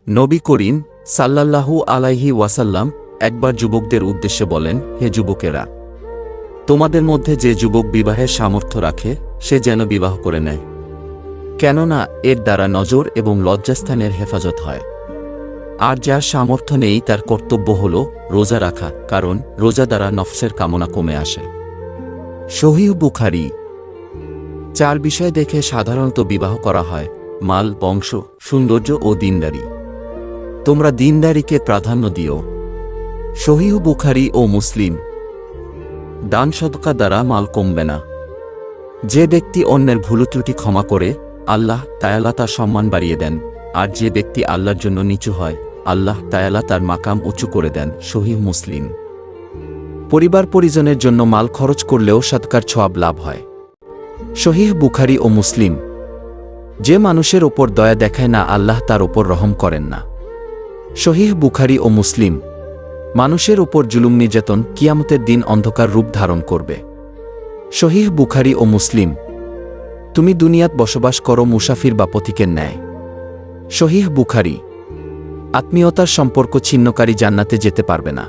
নবী করিম সাল্লাল্লাহু আলাইহি ওয়াসাল্লাম একবার যুবকদের উদ্দেশ্যে বলেন, হে যুবকেরা, তোমাদের মধ্যে যে যুবক বিবাহের সামর্থ্য রাখে সে যেন বিবাহ করে নেয়, কেননা এর দ্বারা নজর এবং লজ্জাস্থানের হেফাজত হয়। আর যার সামর্থ্য নেই তার কর্তব্য হল রোজা রাখা, কারণ রোজা দ্বারা নফসের কামনা কমে আসে। সহিহ বুখারী। 4 বিষয় দেখে সাধারণত বিবাহ করা হয়: মাল, বংশ, সৌন্দর্য ও দীনদারি। তোমরা দীনদারিকে প্রাধান্য দিও। সহিহ বুখারী ও মুসলিম। দান সদকা দ্বারা মাল কমবে না। যে ব্যক্তি অন্যের ভুলত্রুটি ক্ষমা করে আল্লাহ তাআলা তার সম্মান বাড়িয়ে দেন, আর যে ব্যক্তি আল্লাহর জন্য নিচু হয় আল্লাহ তাআলা তার মাকাম উঁচু করে দেন। সহিহ মুসলিম। পরিবার পরিজনের জন্য মাল খরচ করলেও সদকার সওয়াব লাভ হয়। সহিহ বুখারী ও মুসলিম। যে মানুষের ওপর দয়া দেখায় না আল্লাহ তার ওপর রহম করেন না। সহিহ বুখারী ও মুসলিম। মানুষের ওপর জুলুম নির্যাতন কিয়ামতের দিন অন্ধকার রূপ ধারণ করবে। সহিহ বুখারী ও মুসলিম। তুমি দুনিয়াত বসবাস করো মুসাফির বা পথিকের ন্যায়। সহিহ বুখারী। আত্মীয়তার সম্পর্ক ছিন্নকারী জান্নাতে যেতে পারবে না।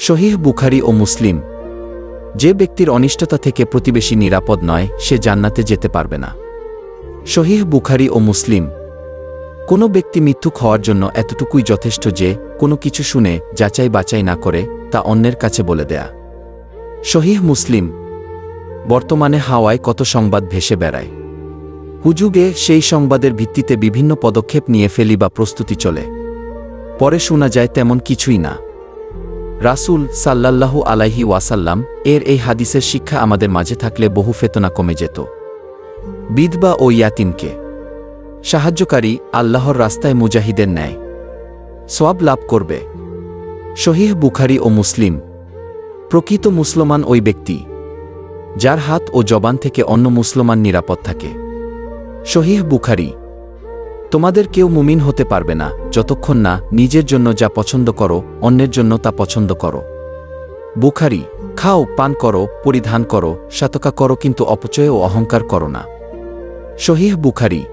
সহিহ বুখারী ও মুসলিম। যে ব্যক্তির অনিষ্টতা থেকে প্রতিবেশী নিরাপদ নয় সে জান্নাতে যেতে পারবে না। সহিহ বুখারী ও মুসলিম। কোনো ব্যক্তি মিথ্যুক হওয়ার জন্য এতটুকুই যথেষ্ট যে কোনো কিছু শুনে যাচাই বাছাই না করে তা অন্যের কাছে বলে দেয়া। সহিহ মুসলিম। বর্তমানে হাওয়ায় কত সংবাদ ভেসে বেড়ায়। হুজুগে সেই সংবাদের ভিত্তিতে বিভিন্ন পদক্ষেপ নিয়ে ফেলি বা প্রস্তুতি চলে, পরে শোনা যায় তেমন কিছুই না। রাসূল সাল্লাল্লাহু আলাইহি ওয়াসাল্লাম এর এই হাদিসের শিক্ষা আমাদের মাঝে থাকলে বহু ফেতনা কমে যেত। বিধবা ও ইয়াতিমকে সাহায্যকারী আল্লাহর রাস্তায় মুজাহিদের ন্যায় সওয়াব লাভ করবে। সহিহ বুখারী ও মুসলিম। প্রকৃত মুসলমান ওই ব্যক্তি যার হাত ও জবান থেকে অন্য মুসলমান নিরাপদ থাকে। সহিহ বুখারী। তোমাদের কেউ মুমিন হতে পারবে না যতক্ষণ না নিজের জন্য যা পছন্দ করো অন্যের জন্য তা পছন্দ করো। বুখারী। খাও, পান করো, পরিধান করো, সতকা করো, কিন্তু অপচয় ও অহংকার করো না। সহিহ বুখারী।